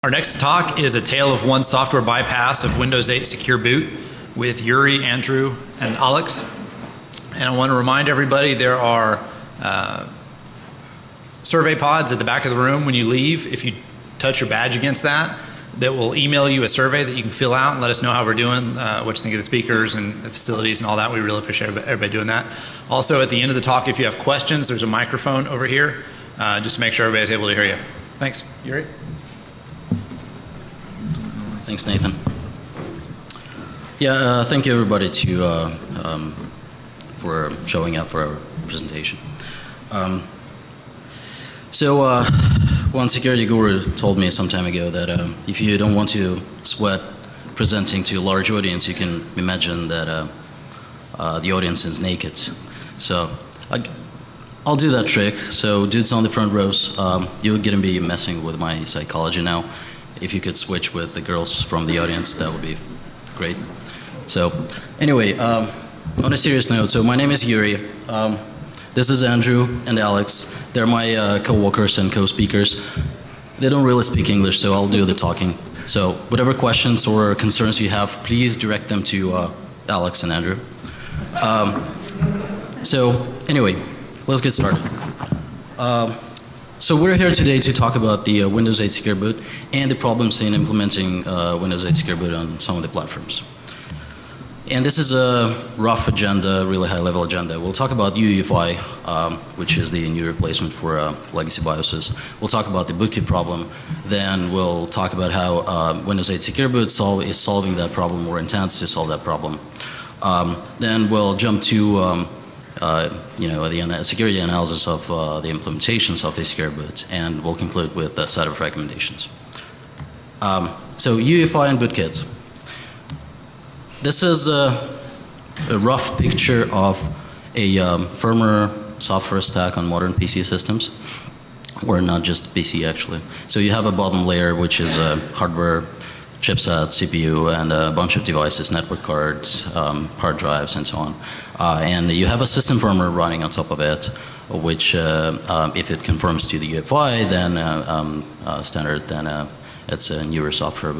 Our next talk is a tale of one software bypass of Windows 8 Secure Boot with Yuriy, Andrew, and Alex. And I want to remind everybody there are survey pods at the back of the room when you leave. If you touch your badge against that, that will email you a survey that you can fill out and let us know how we're doing, what you think of the speakers and the facilities and all that. We really appreciate everybody doing that. Also, at the end of the talk, if you have questions, there's a microphone over here, just to make sure everybody's able to hear you. Thanks. Yuriy? Thanks, Nathan. Yeah, thank you everybody for showing up for our presentation. One security guru told me some time ago that if you don't want to sweat presenting to a large audience, you can imagine that the audience is naked. So I'll do that trick. So dudes on the front rows, you're going to be messing with my psychology now. If you could switch with the girls from the audience, that would be great. So anyway, on a serious note, so my name is Yuriy. This is Andrew and Alex. They're my co-workers and co-speakers. They don't really speak English, so I'll do the talking. So whatever questions or concerns you have, please direct them to Alex and Andrew. So anyway, let's get started. So we're here today to talk about the Windows 8 Secure Boot and the problems in implementing Windows 8 Secure Boot on some of the platforms. And this is a rough agenda, really high-level agenda. We'll talk about UEFI, which is the new replacement for legacy BIOSes. We'll talk about the bootkit problem. Then we'll talk about how Windows 8 Secure Boot is solving that problem or intends to solve that problem. Then we'll jump to the security analysis of the implementations of the Secure Boot, and we'll conclude with a set of recommendations. So UEFI and bootkits. This is a rough picture of a firmware software stack on modern PC systems, or not just PC actually. So you have a bottom layer which is hardware, chipset, CPU, and a bunch of devices, network cards, hard drives, and so on. And you have a system firmware running on top of it, which if it conforms to the UEFI, then standard, then it's a newer software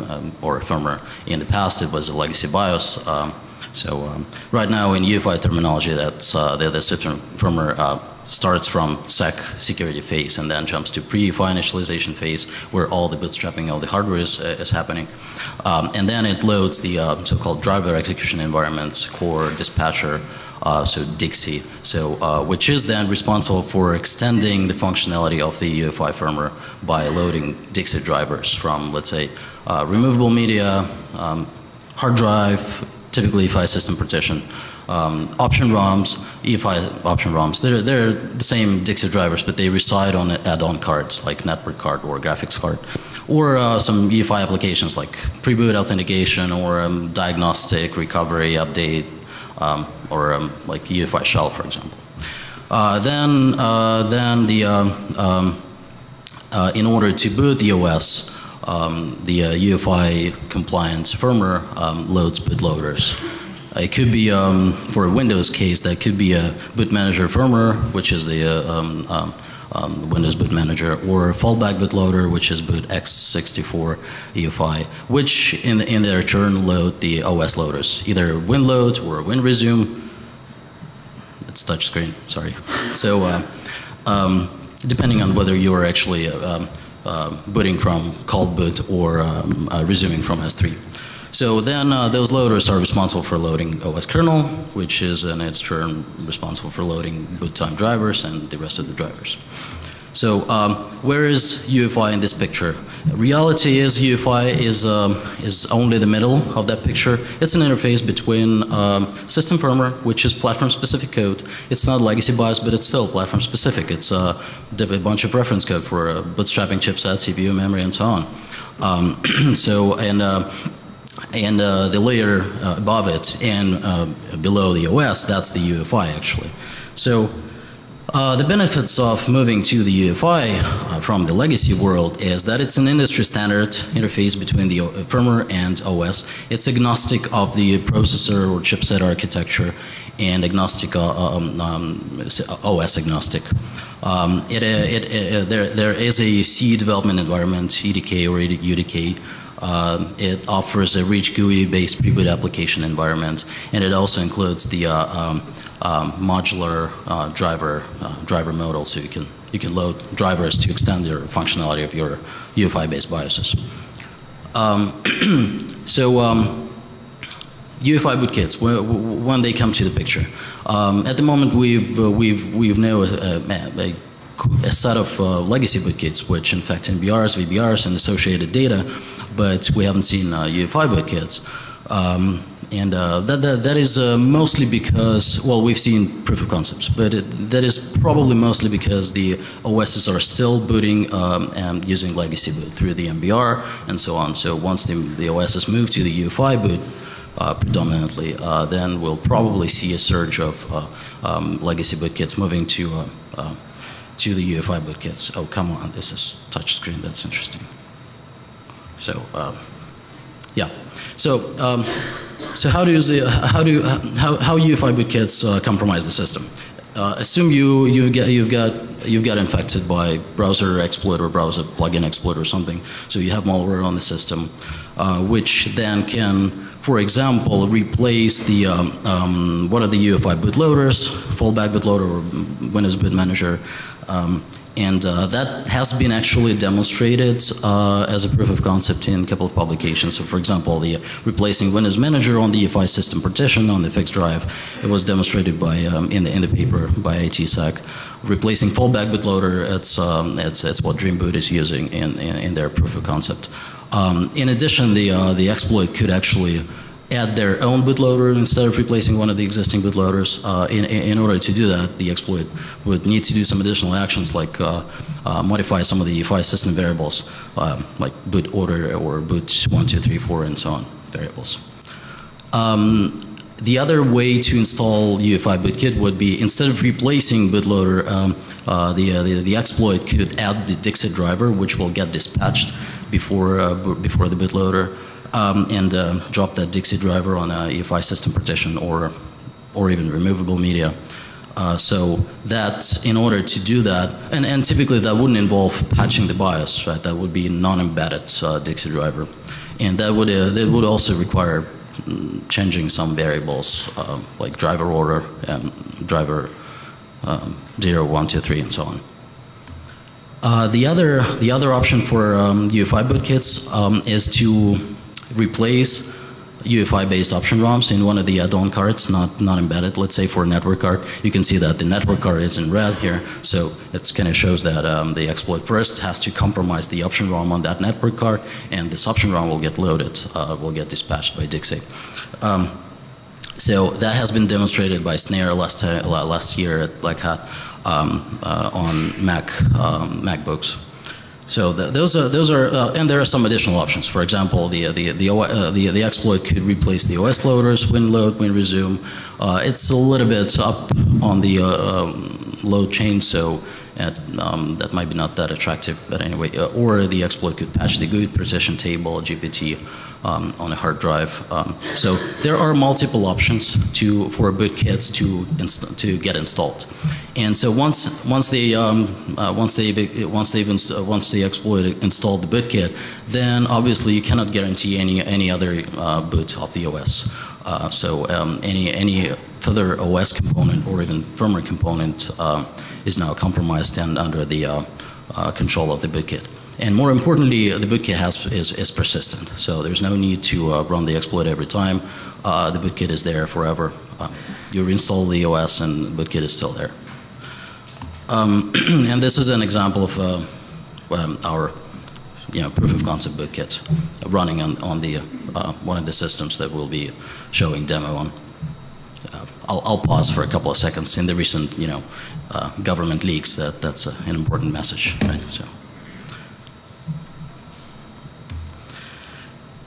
or firmware. In the past, it was a legacy BIOS. Right now, in UEFI terminology, that's the system firmware starts from sec security phase and then jumps to pre-UEFI initialization phase, where all the bootstrapping of the hardware is happening. And then it loads the so-called driver execution environments, core, dispatcher, so Dixie, which is then responsible for extending the functionality of the UEFI firmware by loading Dixie drivers from, let's say, removable media, hard drive, typically EFI system partition, option ROMs, EFI option ROMs. They're the same Dixie drivers, but they reside on add-on cards like network card or graphics card, or some EFI applications like pre-boot authentication or diagnostic, recovery, update, or like UEFI shell, for example. In order to boot the OS, the UEFI compliant firmware loads bootloaders. It could be, for a Windows case, that could be a boot manager firmware, which is the Windows boot manager, or fallback bootloader, which is boot x64 UEFI, which in their turn load the OS loaders, either WinLoad or WinResume. It's touchscreen, sorry. So depending on whether you are actually booting from cold boot or resuming from S3. So then those loaders are responsible for loading OS kernel, which is in its turn responsible for loading boot time drivers and the rest of the drivers. So where is UEFI in this picture? Reality is UEFI is only the middle of that picture. It's an interface between system firmware, which is platform-specific code. It's not legacy BIOS, but it's still platform-specific. It's a bunch of reference code for bootstrapping chipset, CPU, memory, and so on. And the layer above it and below the OS, that's the UEFI actually. So the benefits of moving to the UEFI from the legacy world is that it's an industry standard interface between the firmware and OS. It's agnostic of the processor or chipset architecture, and agnostic, OS agnostic. There is a C development environment, EDK or UDK. It offers a rich GUI-based pre-boot application environment, and it also includes the modular driver modal, so you can load drivers to extend your functionality of your UEFI-based BIOSes. UEFI bootkits, when they come to the picture. At the moment, we've now a set of legacy bootkits, which infect NBRs, VBRs, and associated data, but we haven't seen UEFI bootkits. That is mostly because, well, we've seen proof of concepts, but that is probably mostly because the OSs are still booting using legacy boot through the MBR and so on. So once the OSs move to the UEFI boot predominantly, then we'll probably see a surge of legacy bootkits moving to the UEFI bootkits. Oh, come on, this is touchscreen, that's interesting. So, yeah. So how UEFI bootkits compromise the system? Assume you've got infected by browser exploit or browser plugin exploit or something. So you have malware on the system, which then can, for example, replace the one of the UEFI bootloaders, fallback bootloader or Windows Boot Manager. That has been actually demonstrated as a proof of concept in a couple of publications. So, for example, the replacing Windows Manager on the EFI system partition on the fixed drive, it was demonstrated by in the paper by ITSec. Replacing fallback bootloader, it's what Dreamboot is using in their proof of concept. In addition, the exploit could actually add their own bootloader instead of replacing one of the existing bootloaders. In order to do that, the exploit would need to do some additional actions like modify some of the EFI system variables, like boot order or boot 1, 2, 3, 4, and so on variables. The other way to install UEFI bootkit would be, instead of replacing bootloader, the exploit could add the Dixit driver, which will get dispatched before the bootloader. And drop that Dixie driver on a EFI system partition or even removable media. So that, in order to do that, and typically that wouldn't involve patching the BIOS, right? That would be non-embedded Dixie driver, and that would also require changing some variables like driver order and driver 0, 1, 2, 3, and so on. The other option for UEFI bootkits is to replace UEFI-based option ROMs in one of the add-on cards, not embedded. Let's say for a network card, you can see that the network card is in red here, so it kind of shows that the exploit first has to compromise the option ROM on that network card, and this option ROM will get loaded, will get dispatched by Dixie. So that has been demonstrated by Snare last year at Black Hat on MacBooks. So those are and there are some additional options. For example, the exploit could replace the OS loaders, WinLoad, WinResume. It's a little bit up on the load chain, so that might be not that attractive. But anyway, or the exploit could patch the GUID partition table, GPT, on a hard drive. So there are multiple options for bootkits to get installed. And so once the exploit installed the bootkit, then obviously you cannot guarantee any other boot of the OS. Any further OS component or even firmware component is now compromised and under the control of the bootkit. And more importantly, the bootkit is persistent, so there's no need to run the exploit every time. The bootkit is there forever. You reinstall the OS and the bootkit is still there. And this is an example of our proof of concept bootkit running on the one of the systems that we'll be showing demo on. I'll pause for a couple of seconds. In the recent government leaks, that's an important message, right? So.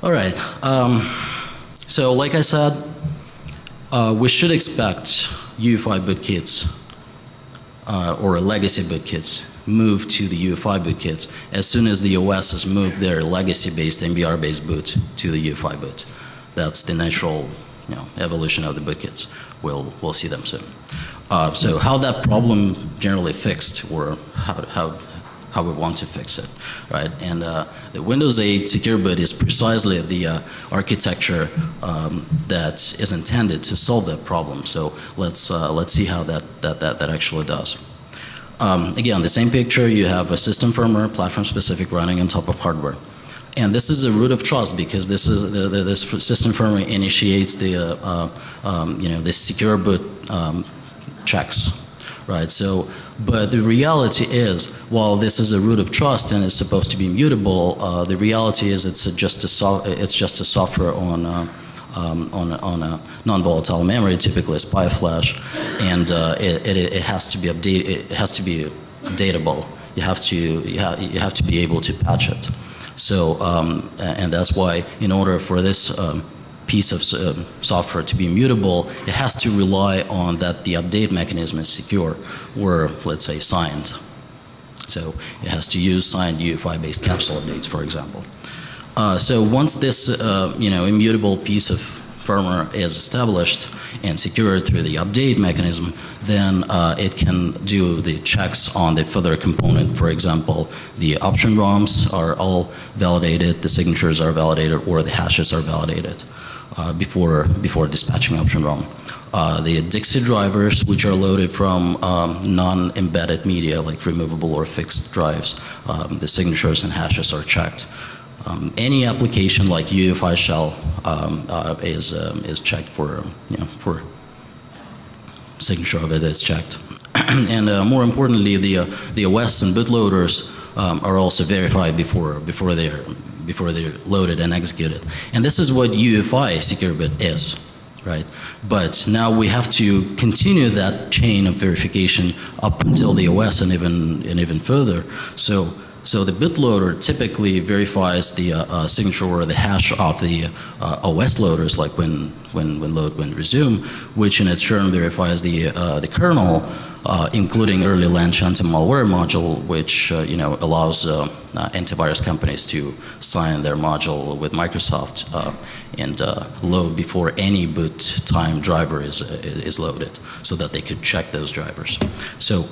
All right. So like I said, we should expect UEFI bootkits or legacy bootkits move to the UEFI bootkits as soon as the OS has moved their legacy-based, MBR-based boot to the UEFI boot. That's the natural evolution of the bootkits. We'll see them soon. So how that problem generally fixed, or how we want to fix it, right? And the Windows 8 Secure Boot is precisely the architecture that is intended to solve that problem. So let's see how that actually does. Again, the same picture. You have a system firmware, platform specific, running on top of hardware. And this is a root of trust, because this is this system firmware initiates the the secure boot checks, right? So, but the reality is, while this is a root of trust and is supposed to be immutable, the reality is it's just a software on a non-volatile memory, typically a SPI flash, and it has to be updated. It has to be updatable. You have to be able to patch it. So, and that's why, in order for this piece of software to be immutable, it has to rely on that the update mechanism is secure, or let's say signed. So it has to use signed UEFI-based capsule updates, for example. So once this immutable piece of firmware is established and secured through the update mechanism, then it can do the checks on the further component. For example, the option ROMs are all validated, the signatures are validated, or the hashes are validated before dispatching option ROM. The Dixie drivers, which are loaded from non-embedded media like removable or fixed drives, the signatures and hashes are checked. Any application like UEFI shell is checked for signature of it is checked, and more importantly, the OS and bootloaders are also verified before they're loaded and executed. And this is what UEFI Secure Boot is, right? But now we have to continue that chain of verification up until the OS and even further. So the bootloader typically verifies the signature or the hash of the OS loaders, like when load, when resume, which in its turn verifies the kernel, including early launch anti-malware module, which allows antivirus companies to sign their module with Microsoft and load before any boot time driver is loaded, so that they could check those drivers. So.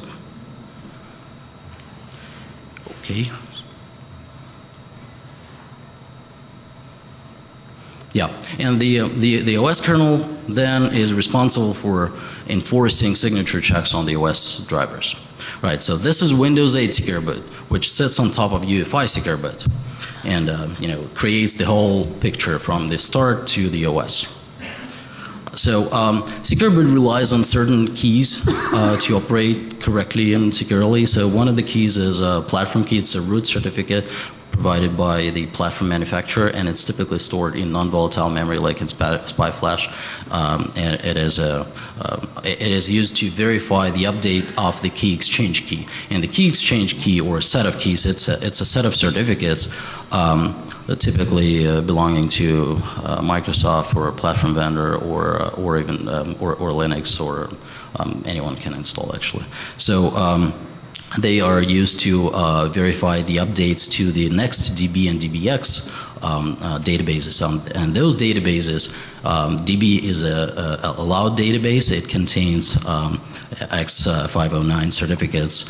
Okay. Yeah, and the OS kernel then is responsible for enforcing signature checks on the OS drivers. Right, so this is Windows 8 Secure Boot, which sits on top of UEFI Secure Boot, and creates the whole picture from the start to the OS. So Secure Boot relies on certain keys to operate correctly and securely. So one of the keys is a platform key. It's a root certificate provided by the platform manufacturer, and it's typically stored in non-volatile memory like in SPI flash. And it is used to verify the update of the key exchange key. And the key exchange key, or a set of keys, it's a set of certificates typically belonging to Microsoft or a platform vendor, or even or Linux, or anyone can install actually. So they are used to verify the updates to the next DB and DBX databases, and those databases, DB is a allowed database. It contains X509 certificates,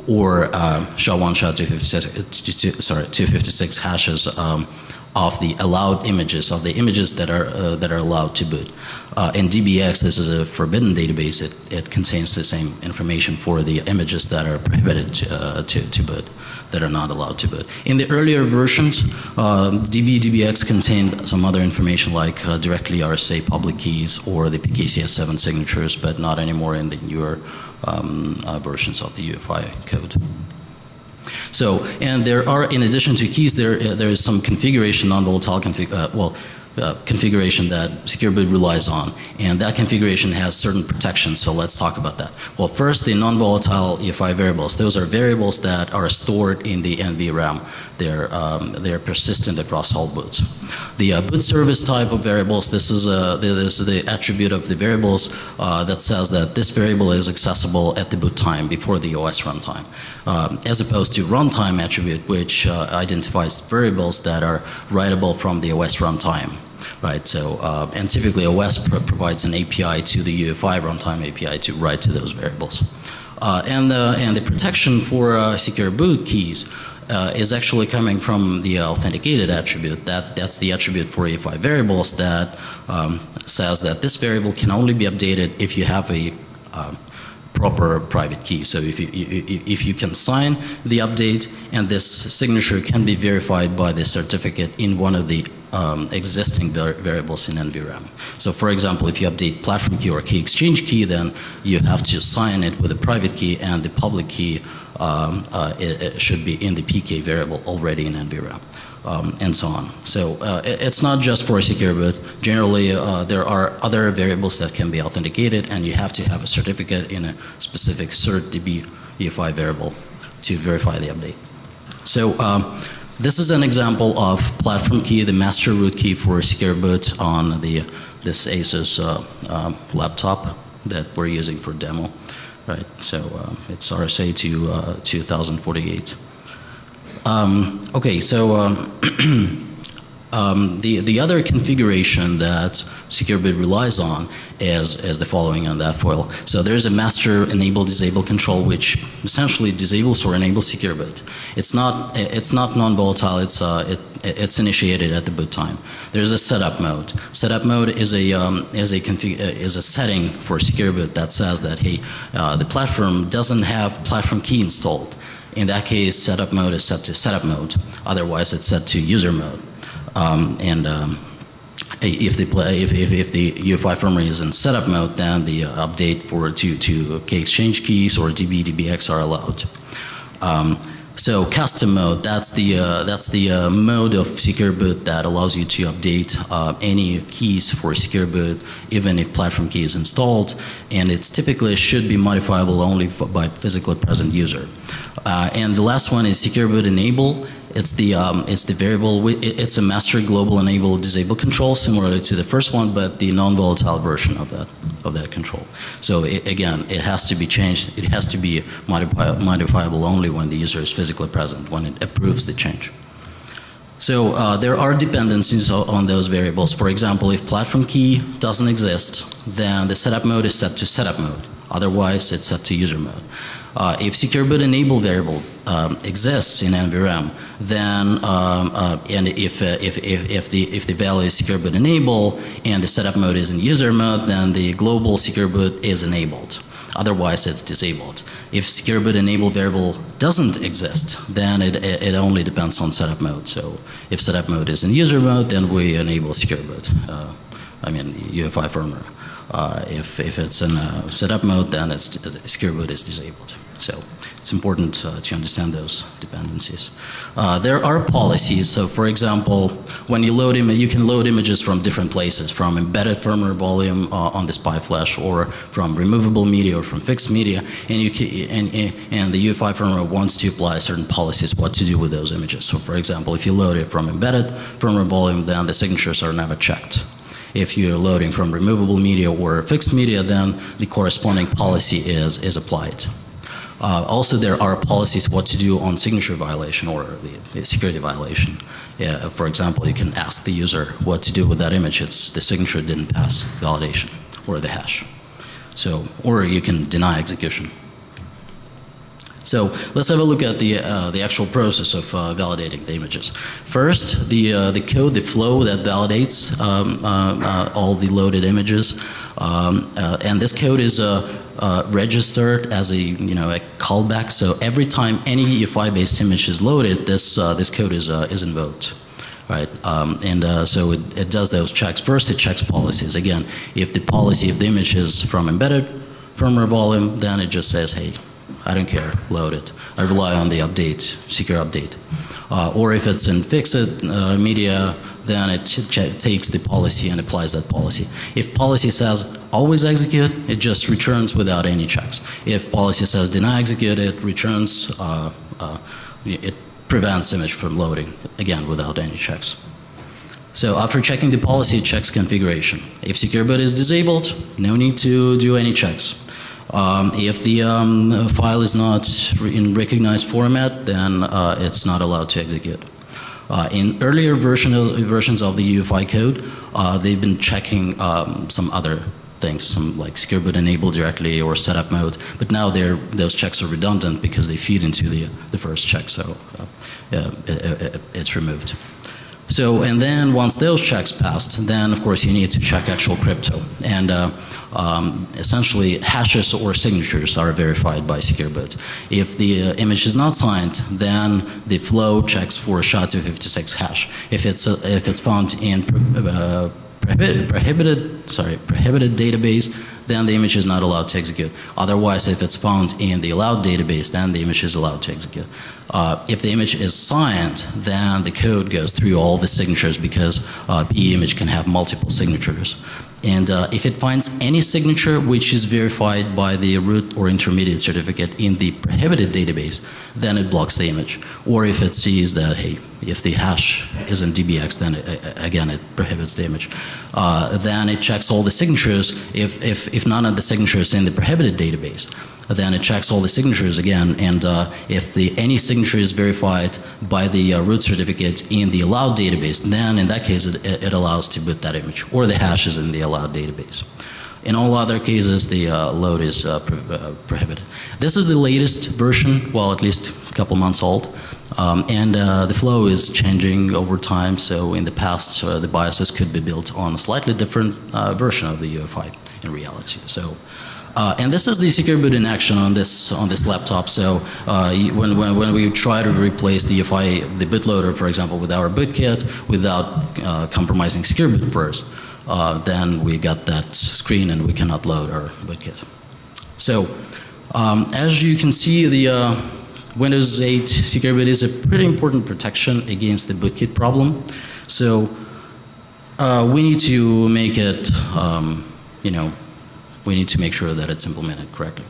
or SHA-1, SHA-256, 256 hashes of the allowed images, of the images that are allowed to boot. In DBX, this is a forbidden database. It contains the same information for the images that are prohibited to boot, that are not allowed to boot. In the earlier versions, DBX contained some other information like directly RSA public keys or the PKCS7 signatures, but not anymore in the newer versions of the UEFI code. So, and there are, in addition to keys, there is some configuration, non-volatile configuration that Secure Boot relies on, and that configuration has certain protections. So let's talk about that. Well, first, the non-volatile UEFI variables. Those are variables that are stored in the NVRAM. They're persistent across all boots. The boot service type of variables. This is the attribute of the variables that says that this variable is accessible at the boot time before the OS runtime, as opposed to runtime attribute, which identifies variables that are writable from the OS runtime. right? So, and typically OS provides an API to the UEFI runtime API to write to those variables. And the protection for secure boot keys is actually coming from the authenticated attribute. That's the attribute for UEFI variables that says that this variable can only be updated if you have a proper private key. So if you can sign the update and this signature can be verified by the certificate in one of the existing variables in NVRAM. So for example, if you update platform key or key exchange key, then you have to sign it with a private key, and the public key it should be in the PK variable already in NVRAM. And so on. So it's not just for a secure boot. Generally, there are other variables that can be authenticated, and you have to have a certificate in a specific CertDB UEFI variable to verify the update. So this is an example of platform key, the master root key for a secure boot on this Asus laptop that we're using for demo, right? So it's RSA to 2048. Okay, so the other configuration that secure boot relies on is the following on that foil. So there's a master enable disable control which essentially disables or enables secure boot. It's not non-volatile. It's initiated at the boot time. There's a setup mode. Setup mode is a setting for secure boot that says that hey, the platform doesn't have platform key installed. In that case, setup mode is set to setup mode. Otherwise, it's set to user mode. If the UEFI firmware is in setup mode, then the update to key exchange keys or DB, DBX are allowed. So custom mode, that's the mode of secure boot that allows you to update any keys for secure boot, even if platform key is installed, and it's typically should be modifiable only by physically present user. And the last one is secure boot enable. It's the variable. It's a master global enable disable control, similar to the first one, but the non-volatile version of that control. So again, it has to be changed. It has to be modifiable only when the user is physically present, when it approves the change. So there are dependencies on those variables. For example, if platform key doesn't exist, then the setup mode is set to setup mode. Otherwise, it's set to user mode. If secure boot enable variable exists in NVRAM, then and if the value is secure boot enable and the setup mode is in user mode, then the global secure boot is enabled. Otherwise, it's disabled. If secure boot enable variable doesn't exist, then it only depends on setup mode. So if setup mode is in user mode, then we enable secure boot. I mean UEFI firmware. If it's in setup mode, then secure boot is disabled. So it's important to understand those dependencies. There are policies. So for example, when you load you can load images from different places, from embedded firmware volume on the SPI flash, or from removable media, or from fixed media, and the UEFI firmware wants to apply certain policies what to do with those images. So for example, if you load it from embedded firmware volume, then the signatures are never checked. If you're loading from removable media or fixed media, then the corresponding policy is applied. Also, there are policies what to do on signature violation or the security violation. For example, you can ask the user what to do with that image. The signature didn't pass validation or the hash. So, or you can deny execution. So let's have a look at the actual process of validating the images. First, the code, the flow that validates all the loaded images, and this code is registered as a callback. So every time any UEFI-based image is loaded, this code is invoked. Right, so it does those checks. First, it checks policies. Again, if the image is from embedded firmware volume, then it just says, hey, I don't care, load it. I rely on the update, secure update. Or if it's in fixed media, then it takes the policy and applies that policy. If policy says always execute, it just returns without any checks. If policy says deny execute, it returns, it prevents image from loading, again, without any checks. So after checking the policy, it checks configuration. If secure boot is disabled, no need to do any checks. If the file is not in recognized format, then it's not allowed to execute. In earlier versions of the UEFI code, they've been checking some other things, some like secure boot enable directly or setup mode, but now those checks are redundant because they feed into the first check, so it's removed. So, and then once those checks passed, then of course you need to check actual crypto. And essentially hashes or signatures are verified by secure boot. If the image is not signed, then the flow checks for a SHA-256 hash. If it's found in prohibited database, then the image is not allowed to execute. Otherwise, if it's found in the allowed database, then the image is allowed to execute. If the image is signed, then the code goes through all the signatures because PE image can have multiple signatures. And if it finds any signature which is verified by the root or intermediate certificate in the prohibited database, then it blocks the image. Or if it sees that, hey, if the hash is in DBX, then again it prohibits the image. Then it checks all the signatures. If none of the signatures in the prohibited database, then it checks all the signatures again, and if any signature is verified by the root certificate in the allowed database, then in that case it allows to boot that image, or the hash is in the allowed database. In all other cases, the load is prohibited. This is the latest version, well, at least a couple months old, and the flow is changing over time. So in the past, the biases could be built on a slightly different version of the UEFI in reality. So. And this is the secure boot in action on this laptop. So when we try to replace the UEFI, the bootloader, for example, with our bootkit without compromising secure boot first, then we got that screen and we cannot load our bootkit. So as you can see, the Windows 8 secure boot is a pretty important protection against the bootkit problem. So we need to make it, we need to make sure that it's implemented correctly.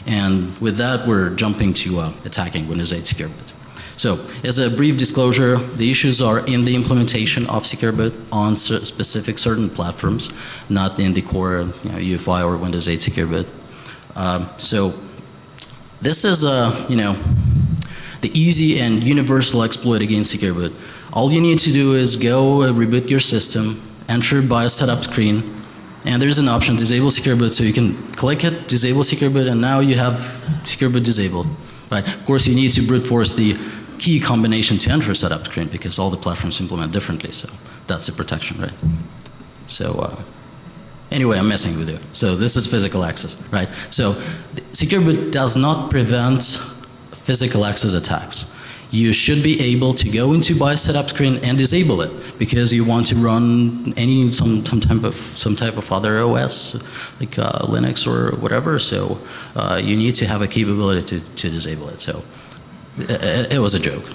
And with that, we're jumping to attacking Windows 8 secure boot. So, as a brief disclosure, the issues are in the implementation of secure boot on specific certain platforms, not in the core UEFI or Windows 8 secure boot. So, this is the easy and universal exploit against secure boot. All you need to do is go reboot your system, enter BIOS setup screen, and there's an option, disable secure boot, so you can click it, disable secure boot, and now you have secure boot disabled. Right? Of course, you need to brute force the key combination to enter a setup screen because all the platforms implement differently, so that's the protection, right? So anyway, I'm messing with you. So this is physical access, right? So secure boot does not prevent physical access attacks. You should be able to go into BIOS setup screen and disable it because you want to run some type of other OS like Linux or whatever. So you need to have a capability to disable it. So it was a joke.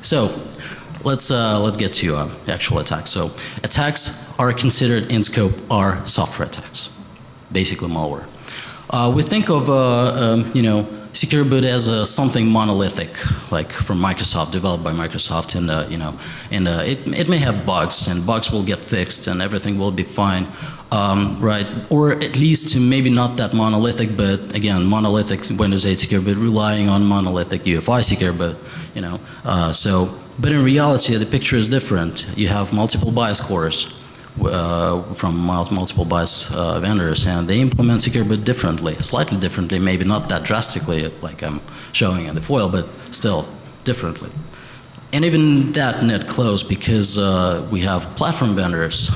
So let's get to actual attacks. So attacks are considered in scope are software attacks, basically malware. We think of secure boot as something monolithic, like from Microsoft, developed by Microsoft, and it may have bugs, and bugs will get fixed, and everything will be fine, right? Or at least maybe not that monolithic, but again, monolithic Windows 8 secure boot relying on monolithic UEFI secure boot, but in reality, the picture is different. You have multiple BIOS cores from multiple BIOS vendors, and they implement secure boot differently, slightly differently, maybe not that drastically like I'm showing in the foil, but still differently. And even that net close because we have platform vendors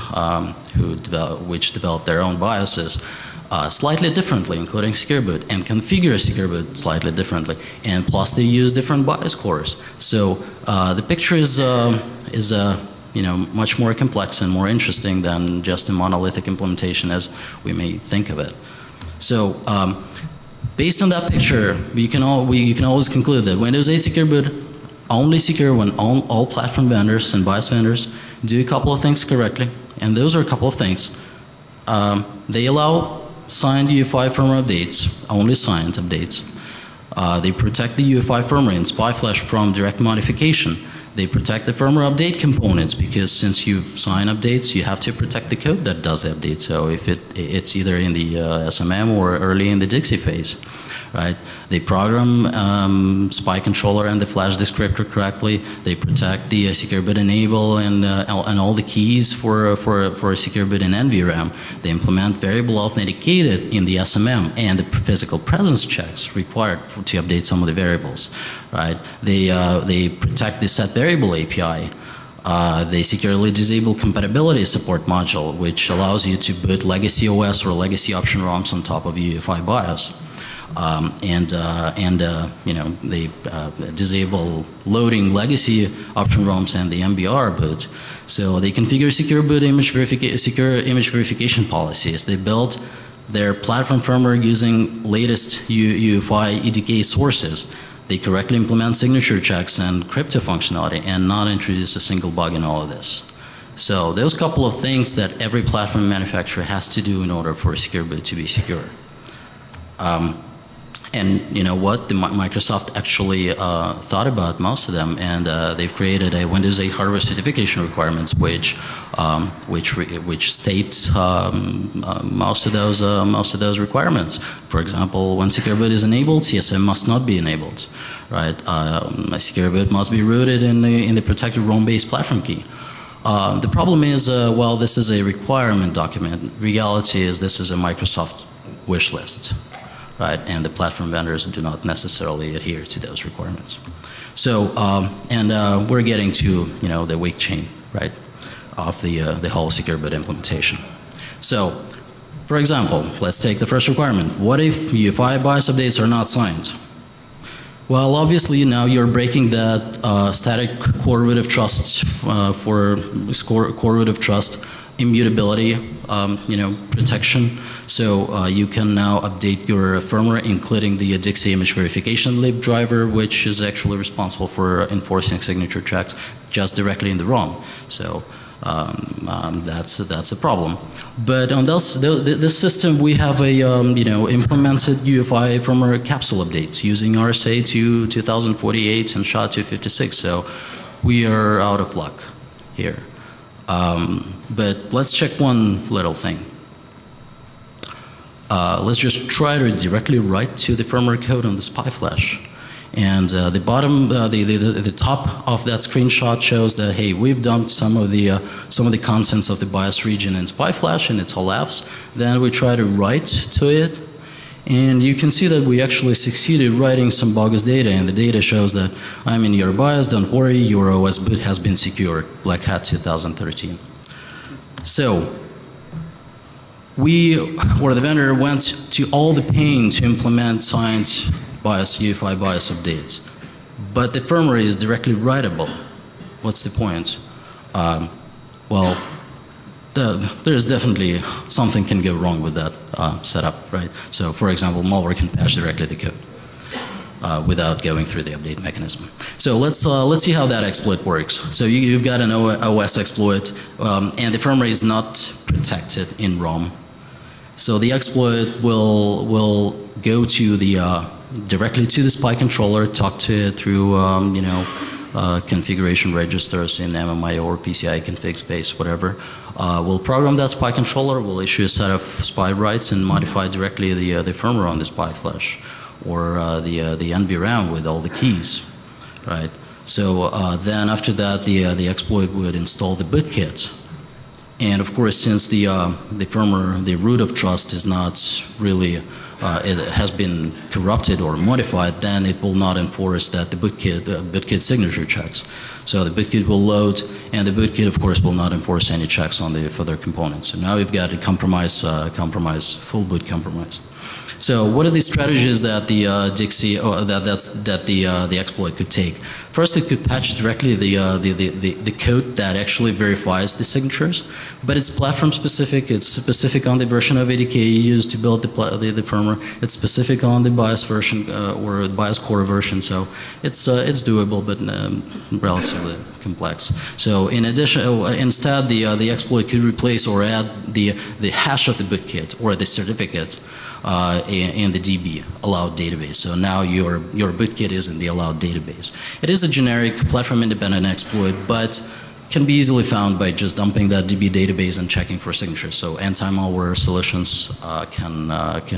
which develop their own BIOSes slightly differently, including secure boot, and configure secure boot slightly differently, and plus they use different BIOS cores. So the picture is much more complex and more interesting than just a monolithic implementation as we may think of it. So based on that picture, you can always conclude that Windows 8 secure boot only secure when all platform vendors and BIOS vendors do a couple of things correctly, and those are a couple of things. They allow signed UEFI firmware updates, only signed updates. They protect the UEFI firmware in SpyFlash from direct modification. They protect the firmware update components because since you sign updates, you have to protect the code that does the update. So if it's either in the SMM or early in the Dixie phase, right? They program spy controller and the flash descriptor correctly. They protect the secure boot enable and all the keys for a secure boot in NVRAM. They implement variable authenticated in the SMM and the physical presence checks required to update some of the variables, right? They protect the set variable API. They securely disable compatibility support module, which allows you to boot legacy OS or legacy option ROMs on top of UEFI BIOS. You know, they disable loading legacy option ROMs and the MBR boot. So they configure secure boot secure image verification policies. They build their platform firmware using latest UEFI EDK sources. They correctly implement signature checks and crypto functionality and not introduce a single bug in all of this. So there's a couple of things that every platform manufacturer has to do in order for a secure boot to be secure. And you know what? Microsoft actually thought about most of them, and they've created a Windows 8 hardware certification requirements, which states most of those requirements. For example, when secure boot is enabled, CSM must not be enabled, right? A secure boot must be rooted in the protected ROM-based platform key. The problem is, well, this is a requirement document. Reality is this is a Microsoft wish list. Right, and the platform vendors do not necessarily adhere to those requirements. So, we're getting to, you know, the weak chain, right, of the whole secure boot implementation. So, for example, let's take the first requirement. What if UEFI BIOS updates are not signed? Well, obviously now you're breaking that static core root of trust core root of trust immutability, you know, protection. So you can now update your firmware, including the Dixie image verification lib driver, which is actually responsible for enforcing signature checks just directly in the ROM. So that's a problem. But on this system, we have a you know, implemented UEFI firmware capsule updates using RSA to 2048 and SHA-256. So we are out of luck here. But let's check one little thing. Let's just try to directly write to the firmware code on the SPI flash. And the bottom, the top of that screenshot shows that, hey, we've dumped some of the contents of the BIOS region in SPI flash, and it's all Fs. Then we try to write to it, and you can see that we actually succeeded writing some bogus data, and the data shows that I'm in your BIOS, don't worry, your OS boot has been secured, Black Hat 2013. So we, or the vendor, went to all the pain to implement signed BIOS, UEFI BIOS updates. But the firmware is directly writable. What's the point? Well, there's definitely something can go wrong with that setup, right? So, for example, malware can patch directly the code without going through the update mechanism. So let's see how that exploit works. So you've got an OS exploit, and the firmware is not protected in ROM. So the exploit will go to the directly to the SPI controller, talk to it through you know, configuration registers in MMIO or PCI config space, whatever. We'll program that SPI controller. We'll issue a set of SPI writes and modify directly the firmware on the SPI flash or the NVRAM with all the keys, right? So then after that, the exploit would install the bootkit. And of course, since the firmware, the root of trust is not really, it has been corrupted or modified, then it will not enforce that the bootkit signature checks. So the bootkit will load, and the bootkit, of course, will not enforce any checks on the further components. So now we've got a full boot compromise. So what are the strategies that the Dixie, that the exploit could take? First, it could patch directly the code that actually verifies the signatures, but it's platform specific. It's specific on the version of ADK used to build the firmware. It's specific on the BIOS version or BIOS core version. So it's doable, but relatively complex. So in addition, instead, the exploit could replace or add the hash of the bootkit or the certificate in the DB allowed database. So now your bootkit is in the allowed database. It is a generic platform independent exploit, but can be easily found by just dumping that DB database and checking for signatures. So anti-malware solutions can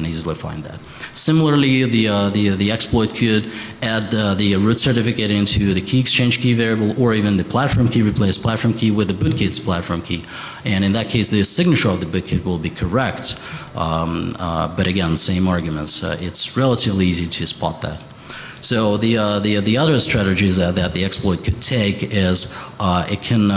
easily find that. Similarly, the exploit could add the root certificate into the key exchange key variable, or even the platform key, replace platform key with the bootkit's platform key. And in that case, the signature of the bootkit will be correct. But again, same arguments. It's relatively easy to spot that. So the other strategies that the exploit could take is it can,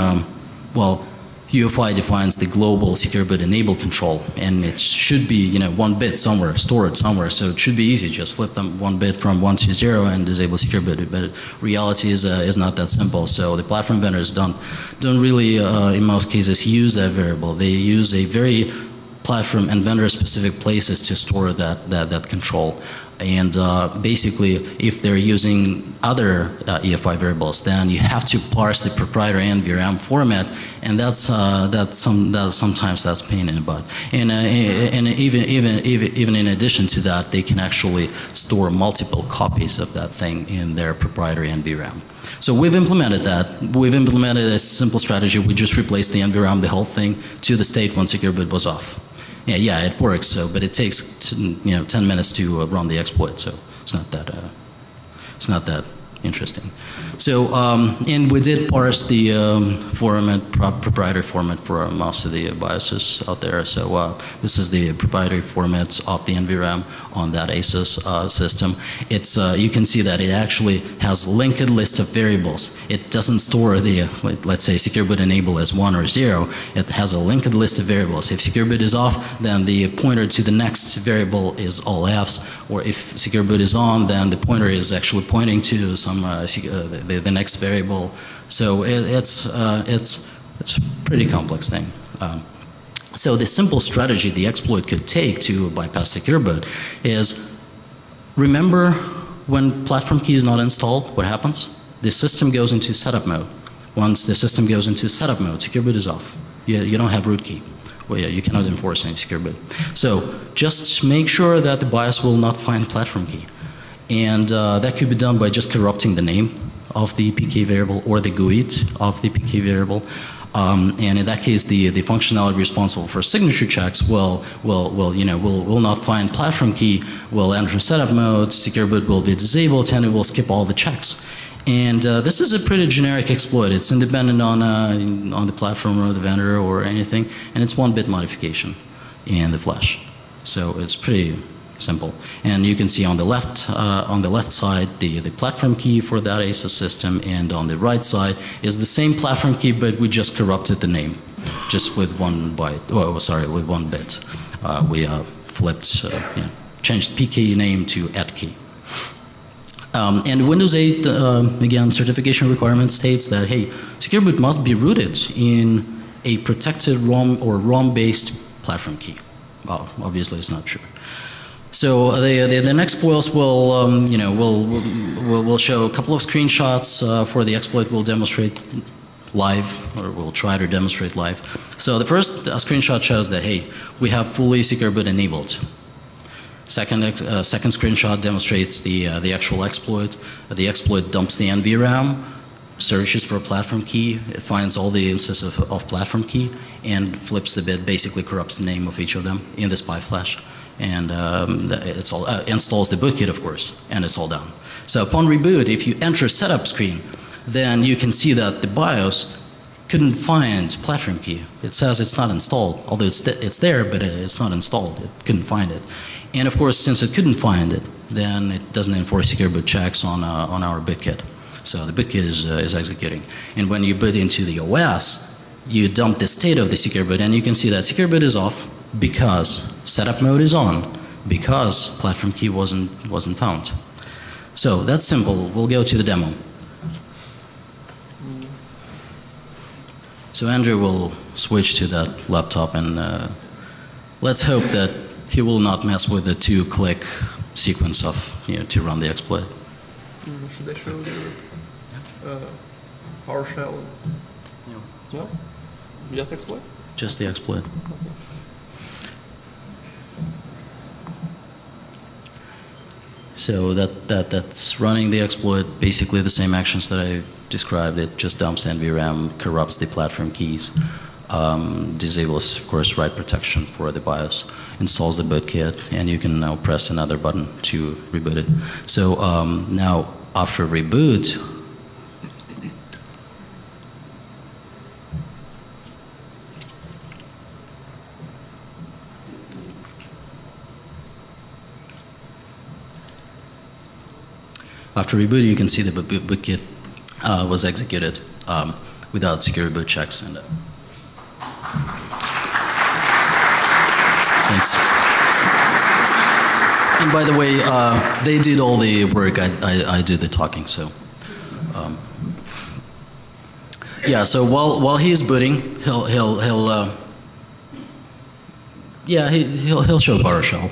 UEFI defines the global secure boot enable control, and it should be, one bit somewhere, stored somewhere. So it should be easy. Just flip them one bit from 1 to 0 and disable secure boot. But reality is not that simple. So the platform vendors don't really, in most cases, use that variable. They use a very platform and vendor specific places to store that control. And basically, if they're using other EFI variables, then you have to parse the proprietary NVRAM format, and sometimes that's pain in the butt. And even in addition to that, they can actually store multiple copies of that thing in their proprietary NVRAM. So we've implemented that. We've implemented a simple strategy. We just replaced the NVRAM, the whole thing, to the state when secure boot was off. Yeah, it works. So, but it takes 10 minutes to run the exploit. So it's not that interesting. So and we did parse the proprietary format for most of the BIOSes out there. So this is the proprietary format of the NVRAM on that ASUS system. It's you can see that it actually has linked list of variables. It doesn't store the let's say secure boot enable as 1 or 0. It has a linked list of variables. If secure boot is off, then the pointer to the next variable is all Fs. Or if secure boot is on, then the pointer is actually pointing to some the next variable. So it's a pretty complex thing. So the simple strategy the exploit could take to bypass secure boot is, remember when platform key is not installed, what happens? The system goes into setup mode. Once the system goes into setup mode, secure boot is off. You don't have root key. Well, yeah, you cannot enforce any secure boot. So just make sure that the BIOS will not find platform key. And that could be done by just corrupting the name of the PK variable or the GUID of the PK variable. And in that case, the functionality responsible for signature checks will not find platform key, will enter setup mode, secure boot will be disabled, and it will skip all the checks. And this is a pretty generic exploit. It's independent on the platform or the vendor or anything, and it's 1-bit modification in the flash. So it's pretty simple. And you can see on the left side the platform key for that ASUS system, and on the right side is the same platform key, but we just corrupted the name, just with 1 byte. Oh, sorry, with 1 bit. We flipped, changed PK name to @key. And Windows 8 again, certification requirement states that hey, secure boot must be rooted in a protected ROM or ROM-based platform key. Well, obviously it's not true. So the next spoils will we'll show a couple of screenshots for the exploit. We'll demonstrate live, or we'll try to demonstrate live. So the first screenshot shows that hey, we have fully secure boot enabled. Second screenshot demonstrates the actual exploit. The exploit dumps the NVRAM, searches for a platform key, it finds all the instances of platform key, and flips the bit, basically corrupts the name of each of them in the SPI flash. And it's all installs the bootkit, of course, and it's all done. So upon reboot, if you enter setup screen, then you can see that the BIOS couldn't find platform key. It says it's not installed, although it's there, but it's not installed. It couldn't find it. And of course, since it couldn't find it, then it doesn't enforce secure boot checks on our bootkit. So the bootkit is executing. And when you boot into the OS, you dump the state of the secure boot, and you can see that secure boot is off because setup mode is on, because platform key wasn't found. So that's simple. We'll go to the demo. So Andrew will switch to that laptop, and let's hope that he will not mess with the 2-click sequence of to run the exploit. Should I show the PowerShell? No. Just exploit? Just the exploit. So that's running the exploit, basically the same actions that I've described, it just dumps NVRAM, corrupts the platform keys, disables, of course, write protection for the BIOS, installs the bootkit, and you can now press another button to reboot it. So now, after reboot, you can see the bootkit was executed without secure boot checks. And, thanks. And by the way, they did all the work. I do the talking. So, yeah. So while he is booting, he'll show PowerShell.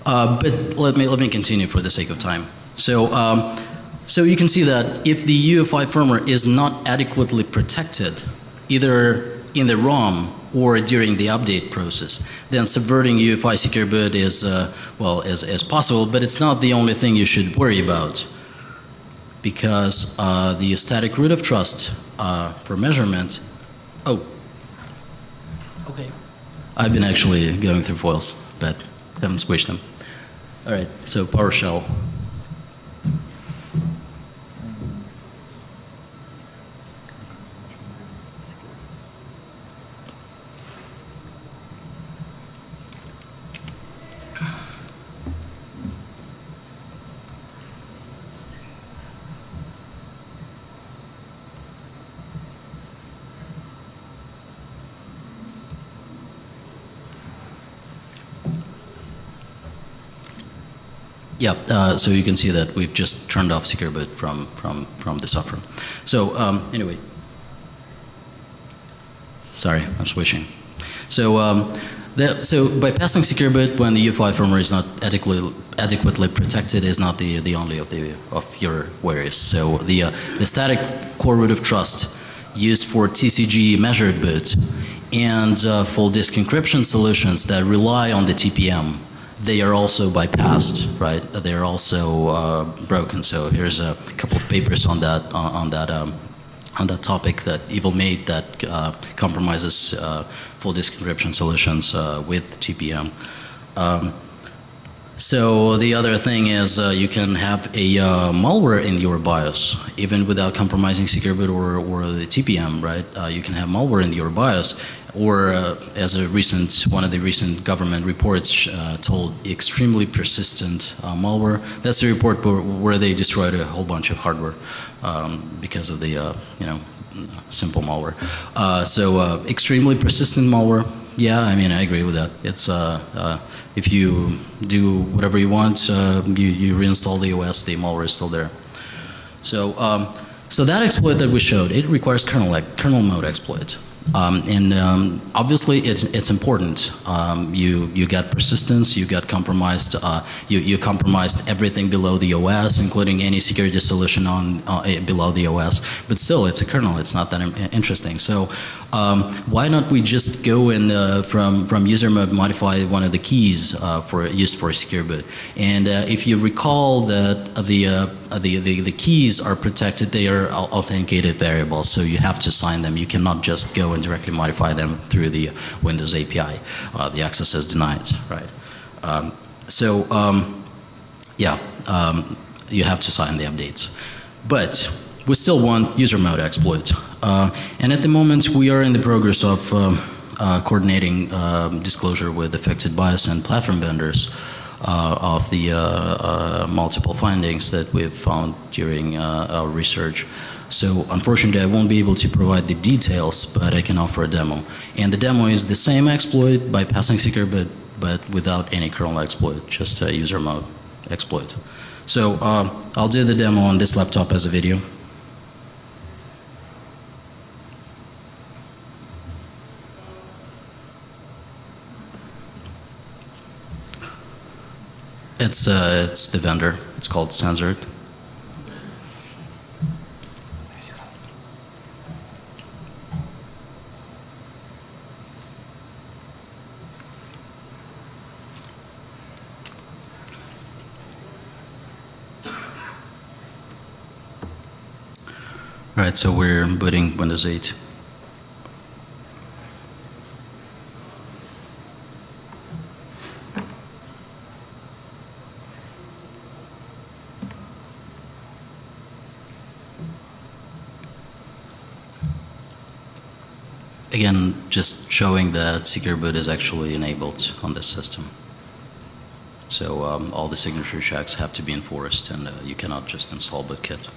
But let me continue for the sake of time. So you can see that if the UEFI firmware is not adequately protected, either in the ROM or during the update process, then subverting UEFI secure boot is as possible, but it's not the only thing you should worry about, because the static root of trust for measurement. Oh, okay. I've been actually going through foils, but haven't switched them. All right. So PowerShell. Yeah, so you can see that we've just turned off secure boot from the software. So anyway, sorry, I'm switching. So so bypassing secure boot when the UEFI firmware is not adequately protected is not the only of your worries. So the static core root of trust used for TCG measured boot and full disk encryption solutions that rely on the TPM, they are also bypassed, right? They are also broken. So here's a couple of papers on that topic that Evil made that compromises full disk encryption solutions with TPM. So the other thing is you can have a malware in your BIOS, even without compromising secure boot or the TPM, right? You can have malware in your BIOS, or as one of the recent government reports told, extremely persistent malware. That's the report where they destroyed a whole bunch of hardware because of the simple malware. So extremely persistent malware. Yeah, I mean, I agree with that. It's if you do whatever you want, you reinstall the OS, the malware is still there. So so that exploit that we showed, it requires kernel mode exploit. Obviously it's important. You got persistence, you got compromised, you compromised everything below the OS, including any security solution on below the OS. But still, it's a kernel. It's not that interesting. So why not we just go and from user mode modify one of the keys used for secure boot? And if you recall that the keys are protected, they are authenticated variables, so you have to sign them. You cannot just go and directly modify them through the Windows API. The access is denied, right? You have to sign the updates. But we still want user mode exploit. And at the moment we are in the progress of coordinating disclosure with affected BIOS and platform vendors of the multiple findings that we've found during our research. So unfortunately I won't be able to provide the details, but I can offer a demo. And the demo is the same exploit bypassing secure boot, but without any kernel exploit, just a user mode exploit. So I'll do the demo on this laptop as a video. It's the vendor. It's called Censored. Alright, so we're booting Windows 8. Again, just showing that secure boot is actually enabled on this system. So all the signature checks have to be enforced, and you cannot just install bootkit.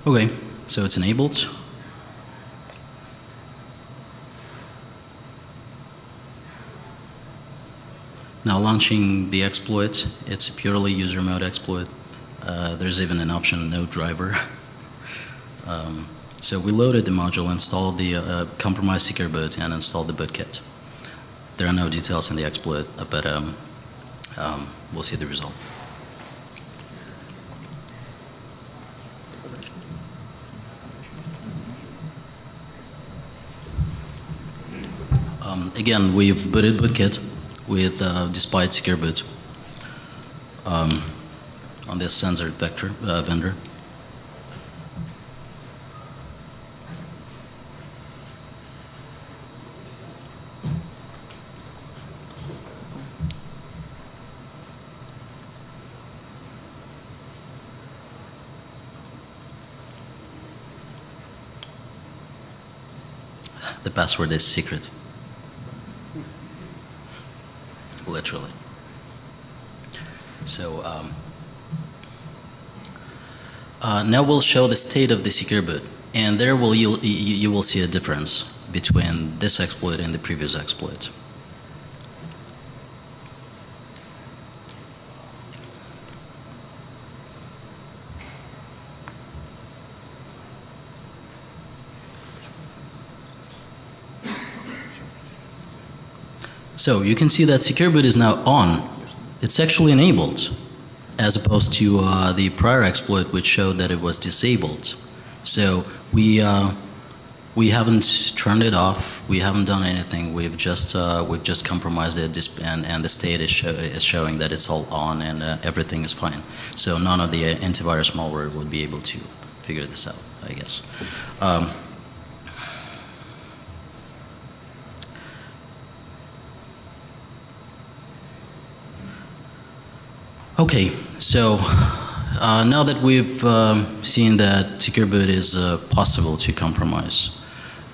Okay, so it's enabled. Now launching the exploit, it's a purely user mode exploit. There's even an option no driver. So we loaded the module, installed the compromised secure boot, and installed the bootkit. There are no details in the exploit, but we'll see the result. Again, we've booted bootkit with despite secure boot on this censored vector vendor. The password is secret. Literally. So now we'll show the state of the secure boot, and there you will see a difference between this exploit and the previous exploit. So you can see that secure boot is now on. It's actually enabled, as opposed to the prior exploit which showed that it was disabled. So we haven't turned it off. We haven't done anything. We've just compromised it, and the state is showing that it's all on and everything is fine. So none of the antivirus malware would be able to figure this out, I guess. Okay, so now that we've seen that secure boot is possible to compromise,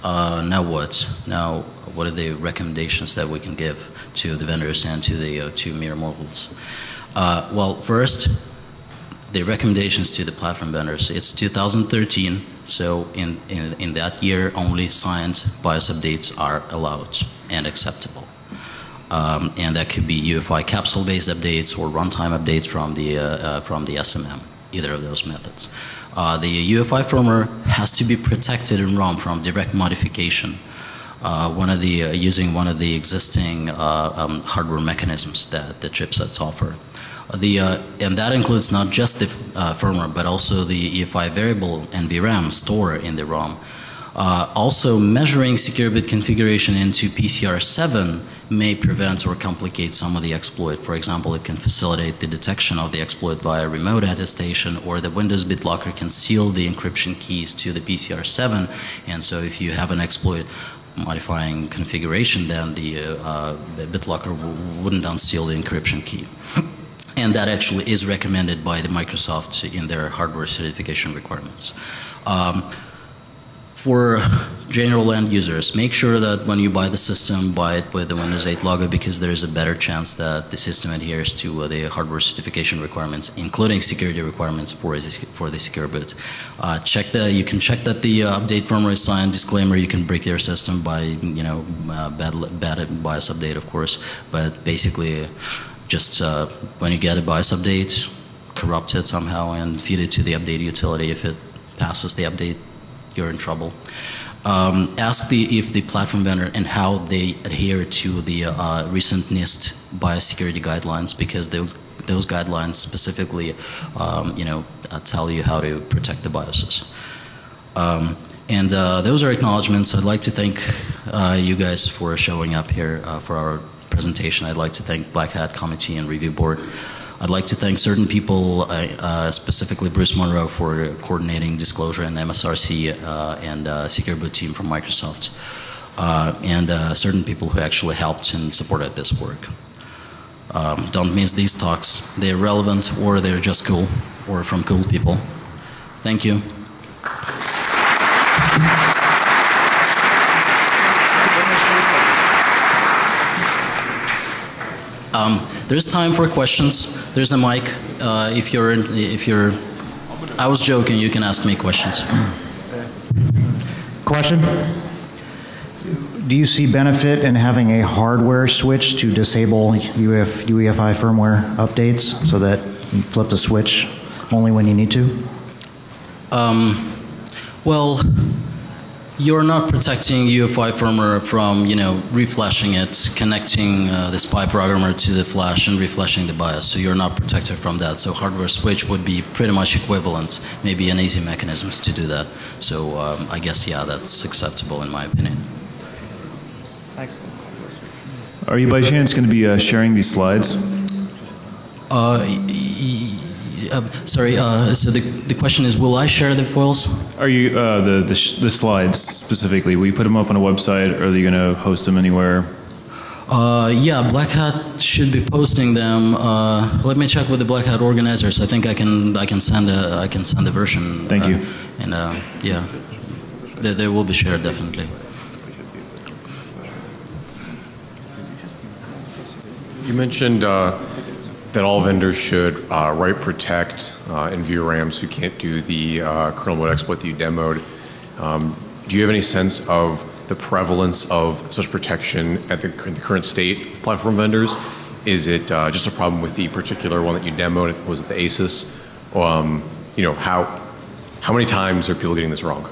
now what? Now, what are the recommendations that we can give to the vendors and to the two mere mortals? Well, first, the recommendations to the platform vendors. It's 2013, so in that year, only signed BIOS updates are allowed and acceptable. And that could be UEFI capsule-based updates or runtime updates from the SMM, either of those methods. The UEFI firmware has to be protected in ROM from direct modification, using one of the existing hardware mechanisms that the chipsets offer. And that includes not just the firmware, but also the UEFI variable NVRAM store in the ROM. Also, measuring secure boot configuration into PCR7 may prevent or complicate some of the exploit. For example, it can facilitate the detection of the exploit via remote attestation, or the Windows BitLocker can seal the encryption keys to the PCR7, and so if you have an exploit modifying configuration, then the BitLocker wouldn't unseal the encryption key. And that actually is recommended by the Microsoft in their hardware certification requirements. For general end users, make sure that when you buy the system, buy it with the Windows 8 logo, because there is a better chance that the system adheres to the hardware certification requirements, including security requirements for the secure boot. You can check that the update firmware is signed. Disclaimer: you can break your system by bad BIOS update, of course, but basically, just when you get a BIOS update, corrupt it somehow and feed it to the update utility. If it passes the update, you're in trouble. Ask if the platform vendor and how they adhere to the recent NIST BIOS security guidelines, because those guidelines specifically, tell you how to protect the BIOSes. And those are acknowledgements. I'd like to thank you guys for showing up here for our presentation. I'd like to thank Black Hat Committee and Review Board. I'd like to thank certain people, specifically Bruce Monroe for coordinating disclosure and MSRC and Secure Boot team from Microsoft, and certain people who actually helped and supported this work. Don't miss these talks. They're relevant, or they're just cool, or from cool people. Thank you. There's time for questions. There's a mic. If you're, I was joking. You can ask me questions. Question? Do you see benefit in having a hardware switch to disable UEFI firmware updates so that you flip the switch only when you need to? Well, you're not protecting UEFI firmware from, reflashing it, connecting the SPI programmer to the flash and reflashing the BIOS. So you're not protected from that. So hardware switch would be pretty much equivalent, maybe an easy mechanism to do that. So I guess, yeah, that's acceptable in my opinion. Thanks. Are you by chance going to be sharing these slides? Sorry, so the question is, will I share the files? Are you, the slides specifically, will you put them up on a website, or are you going to host them anywhere? Yeah, Black Hat should be posting them. Let me check with the Black Hat organizers. I think I can send a version. Thank you. And yeah, they will be shared definitely. You mentioned that all vendors should write protect in VRAM so you can't do the kernel mode exploit that you demoed. Do you have any sense of the prevalence of such protection at the current state of platform vendors? Is it just a problem with the particular one that you demoed? Was it the ASUS? How many times are people getting this wrong?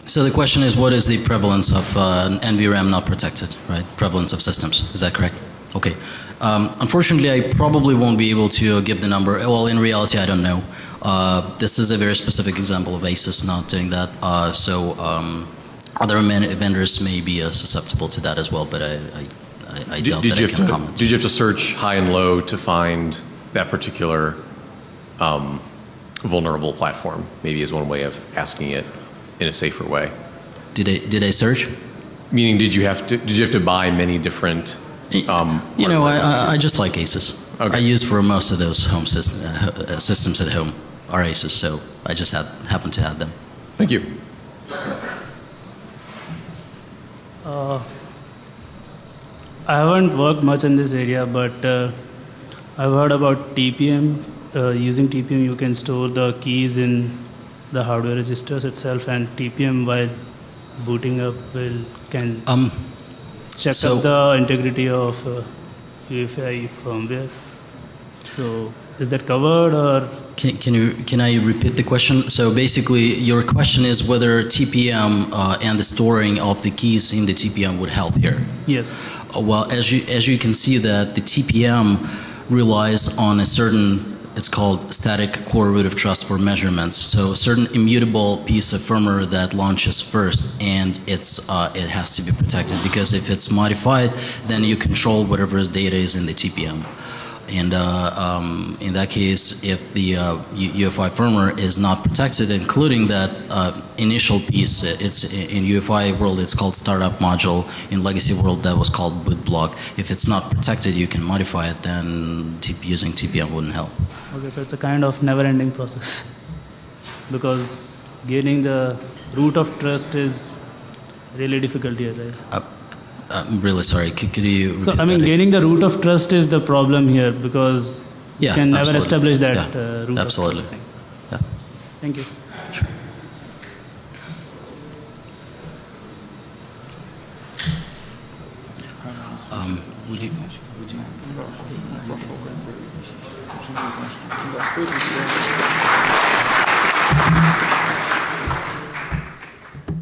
So the question is, what is the prevalence of NVRAM not protected, right? Prevalence of systems, is that correct? Okay. Unfortunately, I probably won't be able to give the number. Well, in reality, I don't know. This is a very specific example of ASUS not doing that. Other vendors may be susceptible to that as well, but I doubt that I can comment. Did you have to search high and low to find that particular vulnerable platform? Maybe is one way of asking it in a safer way. Did I search? Meaning, did you have to buy many different? I just like ASUS. Okay. I use for most of those home systems at home are ASUS, so I just happen to have them. Thank you. I haven't worked much in this area, but I've heard about TPM. Using TPM, you can store the keys in the hardware registers itself, and TPM while booting up can check up the integrity of UEFI firmware. So is that covered, or? Can I repeat the question? So basically, your question is whether TPM and the storing of the keys in the TPM would help here. Yes. Well, as you can see, that the TPM relies on a certain, it's called static core root of trust for measurements. So a certain immutable piece of firmware that launches first, and it has to be protected, because if it's modified, then you control whatever data is in the TPM. And in that case, if the UEFI firmware is not protected, including that initial piece, it's in UEFI world it's called startup module. In legacy world that was called boot block. If it's not protected, you can modify it. Then using TPM wouldn't help. Okay, so it's a kind of never-ending process, because gaining the root of trust is really difficult here, right? I'm really sorry. Could you repeat that? Gaining the root of trust is the problem here, because you can never establish that root of trust thing. Yeah. Thank you. Sure. Would you